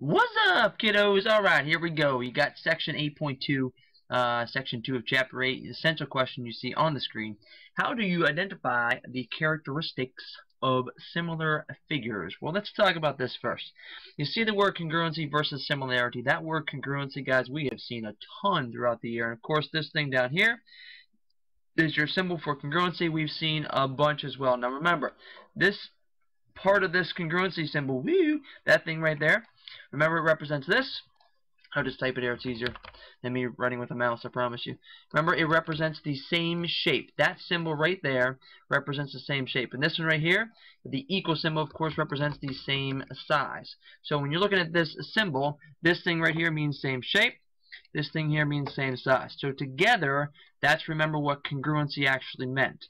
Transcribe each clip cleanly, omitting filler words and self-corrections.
What's up, kiddos? Alright, here we go. You got section 8.2, section 2 of chapter 8. The essential question you see on the screen. How do you identify the characteristics of similar figures? Well, let's talk about this first. You see the word congruency versus similarity. That word congruency, guys, we have seen a ton throughout the year. And of course, this thing down here is your symbol for congruency. We've seen a bunch as well. Now remember, this part of this congruency symbol, that thing right there, remember it represents this. I'll just type it here, it's easier than me writing with a mouse, I promise you. Remember, it represents the same shape. That symbol right there represents the same shape. And this one right here, the equal symbol, of course, represents the same size. So when you're looking at this symbol, this thing right here means same shape. This thing here means same size. So together, that's, remember, what congruency actually meant.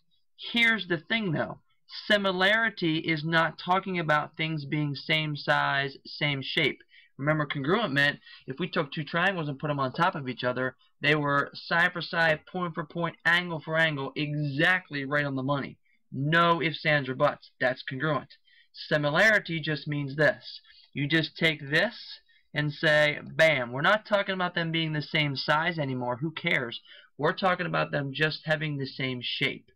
Here's the thing, though. Similarity is not talking about things being same size, same shape. Remember, congruent meant if we took two triangles and put them on top of each other, they were side for side, point for point, angle for angle, exactly right on the money. No ifs, ands, or buts. That's congruent. Similarity just means this. You just take this and say, bam. We're not talking about them being the same size anymore. Who cares? We're talking about them just having the same shape.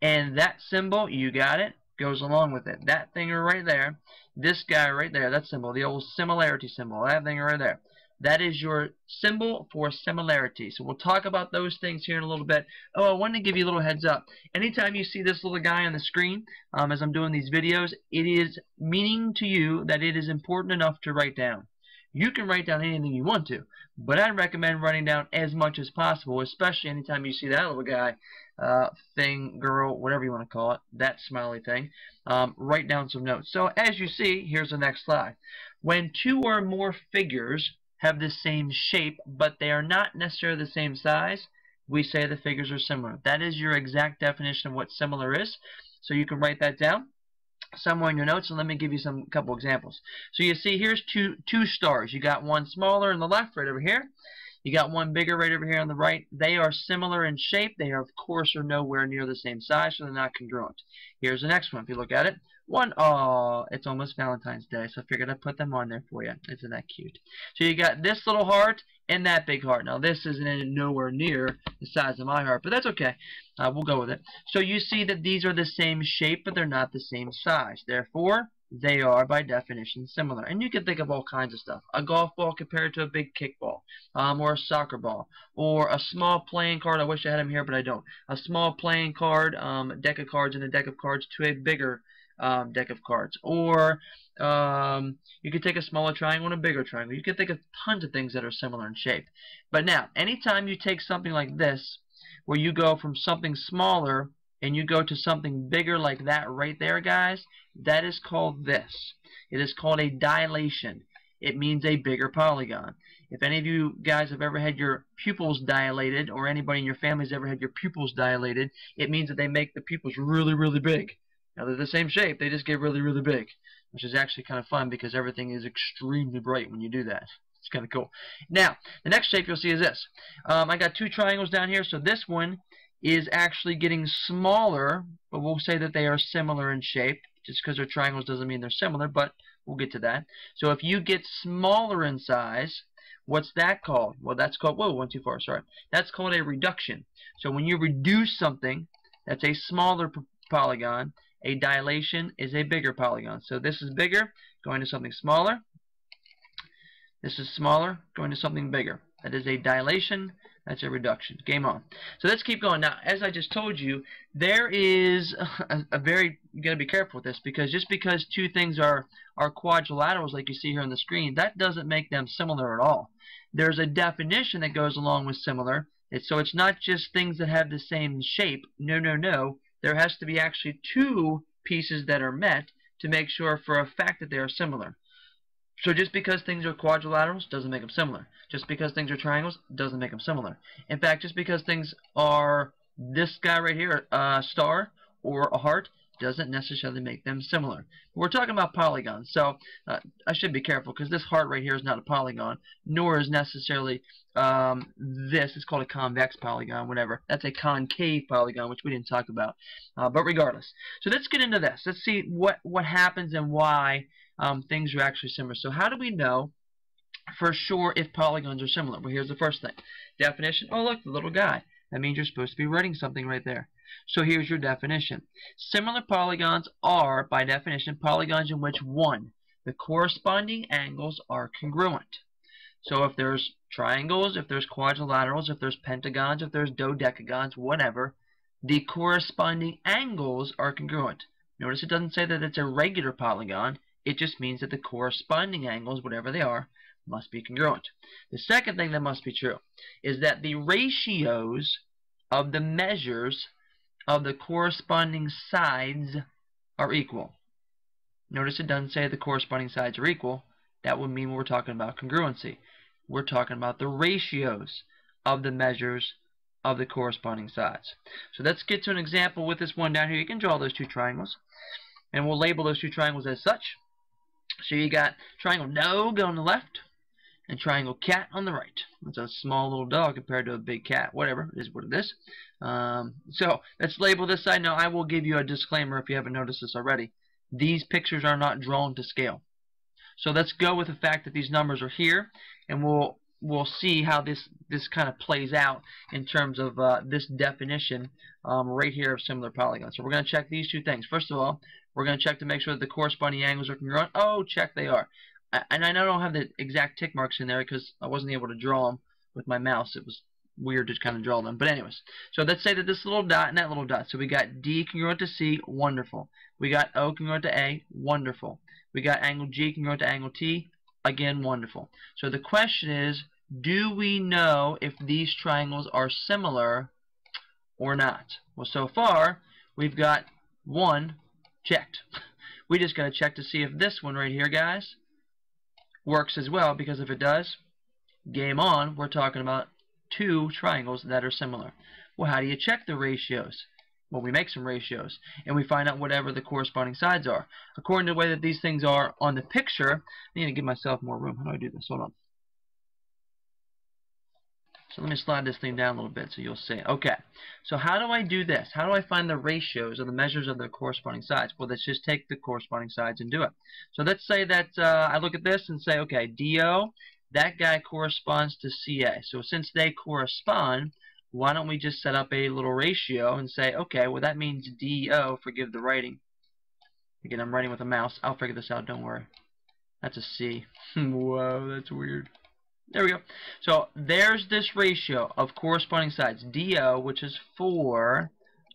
And that symbol, you got it, goes along with it. That thing right there, this guy right there, that symbol, the old similarity symbol, that thing right there, that is your symbol for similarity. So we'll talk about those things here in a little bit. Oh, I wanted to give you a little heads up. Anytime you see this little guy on the screen, as I'm doing these videos, it is meaning to you that it is important enough to write down. You can write down anything you want to, but I recommend writing down as much as possible, especially anytime you see that little guy, thing, girl, whatever you want to call it, that smiley thing. Write down some notes. So as you see, here's the next slide. When two or more figures have the same shape, but they are not necessarily the same size, we say the figures are similar. That is your exact definition of what similar is. So you can write that down somewhere in your notes, and let me give you some couple examples. So you see here's two stars. You got one smaller on the left right over here. You got one bigger right over here on the right. They are similar in shape. They are, of course, are nowhere near the same size, so they're not congruent. Here's the next one. If you look at it, it's almost Valentine's Day, so I figured I'd put them on there for you. Isn't that cute? So you got this little heart and that big heart. Now this isn't nowhere near the size of my heart, but that's okay. We'll go with it. So you see that these are the same shape, but they're not the same size. Therefore, they are, by definition, similar. And you can think of all kinds of stuff. A golf ball compared to a big kickball, or a soccer ball, or a small playing card. I wish I had them here, but I don't. A small playing card, deck of cards, and a deck of cards to a bigger deck of cards. Or you could take a smaller triangle and a bigger triangle. You can think of tons of things that are similar in shape. But now, anytime you take something like this, where you go from something smaller and you go to something bigger like that right there, guys, that is called this. It is called a dilation. It means a bigger polygon. If any of you guys have ever had your pupils dilated, or anybody in your family has ever had your pupils dilated, it means that they make the pupils really, really big. Now they're the same shape, they just get really, really big, which is actually kind of fun because everything is extremely bright when you do that. It's kind of cool. Now, the next shape you'll see is this. I got two triangles down here, so this one is actually getting smaller, but we'll say that they are similar in shape. Just because they're triangles doesn't mean they're similar, but we'll get to that. So if you get smaller in size, what's that called? Well, that's called, whoa, went too far, sorry. That's called a reduction. So when you reduce something, that's a smaller polygon. A dilation is a bigger polygon. So this is bigger, going to something smaller. This is smaller, going to something bigger. That is a dilation. That's a reduction. Game on. So let's keep going. Now, as I just told you, there is you got to be careful with this, because just because two things are quadrilaterals like you see here on the screen, that doesn't make them similar at all. There's a definition that goes along with similar. So it's not just things that have the same shape. No, no, no. There has to be actually two pieces that are met to make sure for a fact that they are similar. So just because things are quadrilaterals doesn't make them similar. Just because things are triangles doesn't make them similar. In fact, just because things are this guy right here, a star or a heart, doesn't necessarily make them similar. We're talking about polygons, so I should be careful because this heart right here is not a polygon, nor is necessarily this. It's called a convex polygon, whatever. That's a concave polygon, which we didn't talk about. But regardless, so let's get into this. Let's see what happens and why things are actually similar. So how do we know for sure if polygons are similar. Well, here's the first thing. Definition. Oh, look, the little guy. That means you're supposed to be writing something right there. So here's your definition. Similar polygons are, by definition, polygons in which, one, the corresponding angles are congruent. So if there's triangles, if there's quadrilaterals, if there's pentagons, if there's dodecagons, whatever, the corresponding angles are congruent. Notice it doesn't say that it's a regular polygon. It just means that the corresponding angles, whatever they are, must be congruent. The second thing that must be true is that the ratios of the measures of the corresponding sides are equal. Notice it doesn't say the corresponding sides are equal. That would mean we're talking about congruency. We're talking about the ratios of the measures of the corresponding sides. So let's get to an example with this one down here. You can draw those two triangles, and we'll label those two triangles as such. So you got triangle dog on the left and triangle cat on the right. It's a small little dog compared to a big cat. Whatever, it is what it is. So let's label this side. Now I will give you a disclaimer if you haven't noticed this already. These pictures are not drawn to scale. So let's go with the fact that these numbers are here, and we'll see how this kind of plays out in terms of this definition right here of similar polygons. So we're going to check these two things. First of all, we're going to check to make sure that the corresponding angles are congruent. Oh, check they are. And I don't have the exact tick marks in there because I wasn't able to draw them with my mouse. It was weird to kind of draw them. But anyways, so let's say that this little dot and that little dot. So we got D congruent to C, wonderful. We got O congruent to A, wonderful. We got angle G congruent to angle T, again, wonderful. So the question is, do we know if these triangles are similar or not? Well, so far, we've got one checked. We just got to check to see if this one right here, guys, works as well, because if it does, game on. We're talking about two triangles that are similar. Well, how do you check the ratios? Well, we make some ratios, and we find out whatever the corresponding sides are. According to the way that these things are on the picture, I need to give myself more room. How do I do this? Hold on. So let me slide this thing down a little bit so you'll see. Okay, so how do I do this? How do I find the ratios or the measures of the corresponding sides? Well, let's just take the corresponding sides and do it. So let's say that I look at this and say, okay, DO, that guy corresponds to CA. So since they correspond, why don't we just set up a little ratio and say, okay, well that means DO, forgive the writing. Again, I'm writing with a mouse. I'll figure this out, don't worry. That's a C. Whoa, that's weird. There we go. So there's this ratio of corresponding sides. DO, which is 4,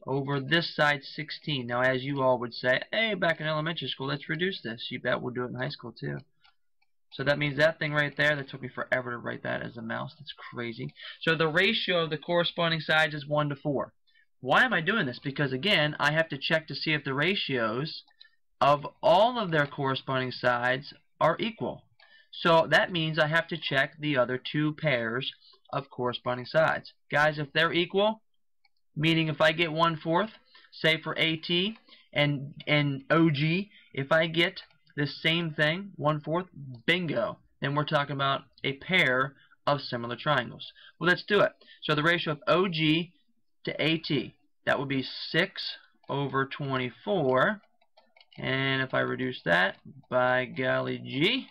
over this side 16. Now, as you all would say, hey, back in elementary school, let's reduce this. You bet we'll do it in high school too. So that means that thing right there, that took me forever to write that as a mouse. That's crazy. So the ratio of the corresponding sides is 1 to 4. Why am I doing this? Because, again, I have to check to see if the ratios of all of their corresponding sides are equal. So that means I have to check the other two pairs of corresponding sides. Guys, if they're equal, meaning if I get 1/4, say for AT and OG, if I get the same thing, 1/4, bingo, then we're talking about a pair of similar triangles. Well, let's do it. So the ratio of OG to AT, that would be 6 over 24. And if I reduce that, by golly gee,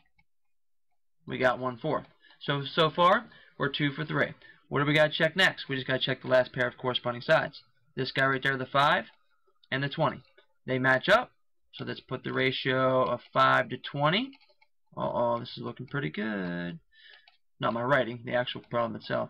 we got 1/4. So far, we're 2 for 3. What do we got to check next? We just got to check the last pair of corresponding sides. This guy right there, the 5 and the 20. They match up. So let's put the ratio of 5 to 20. Uh-oh, this is looking pretty good. Not my writing, the actual problem itself.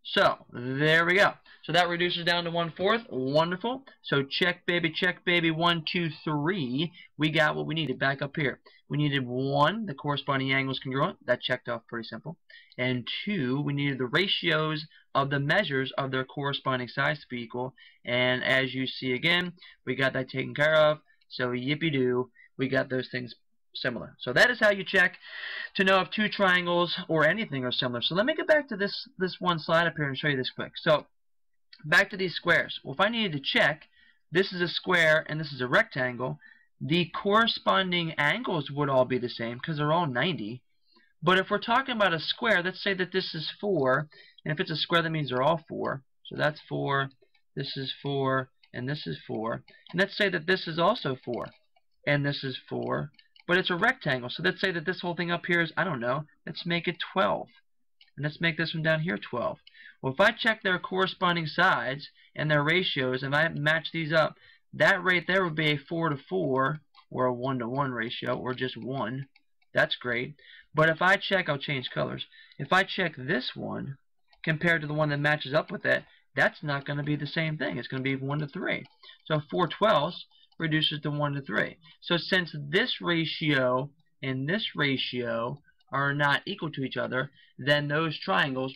So, there we go. So that reduces down to 1/4. Wonderful. So check baby, 1, 2, 3. We got what we needed back up here. We needed 1, the corresponding angle is congruent. That checked off pretty simple. And 2, we needed the ratios of the measures of their corresponding sides to be equal. And as you see again, we got that taken care of. So yippee-doo, we got those things similar. So that is how you check to know if two triangles or anything are similar. So let me get back to this one slide up here and show you this quick. So back to these squares. Well, if I needed to check, this is a square and this is a rectangle, the corresponding angles would all be the same because they're all 90. But if we're talking about a square, let's say that this is 4, and if it's a square, that means they're all 4. So that's 4, this is 4, and this is 4. And let's say that this is also 4, and this is 4, but it's a rectangle. So let's say that this whole thing up here is, I don't know, let's make it 12. And let's make this one down here 12. Well, if I check their corresponding sides and their ratios, and I match these up, that right there would be a 4 to 4, or a 1 to 1 ratio, or just 1. That's great. But if I check, I'll change colors. If I check this one compared to the one that matches up with it, that's not going to be the same thing. It's going to be 1 to 3. So 4/12 reduces to 1 to 3. So since this ratio and this ratio are not equal to each other, then those triangles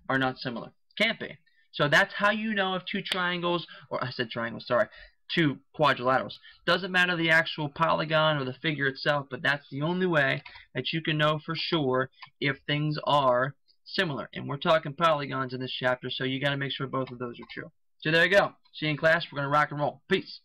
are not similar. Can't be. So that's how you know if two triangles, or I said triangles, sorry, two quadrilaterals. Doesn't matter the actual polygon or the figure itself, but that's the only way that you can know for sure if things are similar. And we're talking polygons in this chapter, so you got to make sure both of those are true. So there you go. See you in class. We're going to rock and roll. Peace.